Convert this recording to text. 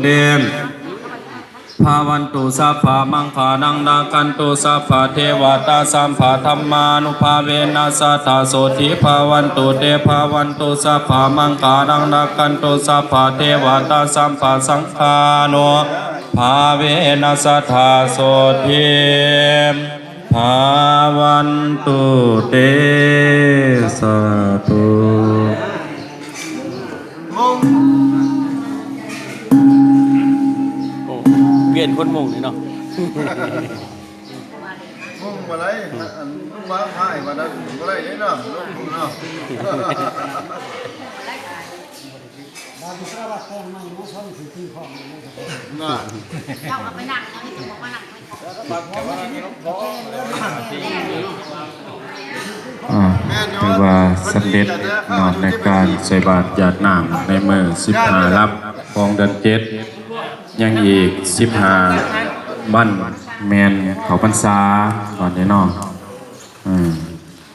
เตภาวันตุสัพพะมังคานังนาคันตุสัพพะเทวตาสัมภะธัมมานุภาเวนัสสะทาโสทิภาวันตุเตภาวันตุสัพพะมังคานังนาคันตุสัพพะเทวตาสัมภะสังฆานุภาเวนัสสะทาโสทิภาวันตุเตสาธุเปลี่ยนคนมงเลยเนาะมงมาเลยลุงวางให้มาได้มาได้เลยเนาะลุงเนาะบางทีก็ว่าแป้งไม่มาช่องถือที่ของน่ะเจ้าเอาไปนั่งเอาไปจะบอกว่านั่งไม่ถือว่าสำเร็จนอนในการใส่บาตรหยาดน้ำในมือ15รับของเดือน7ยังอีก15บ้านแมนเขาพรรษาก่อนนี้เนาะ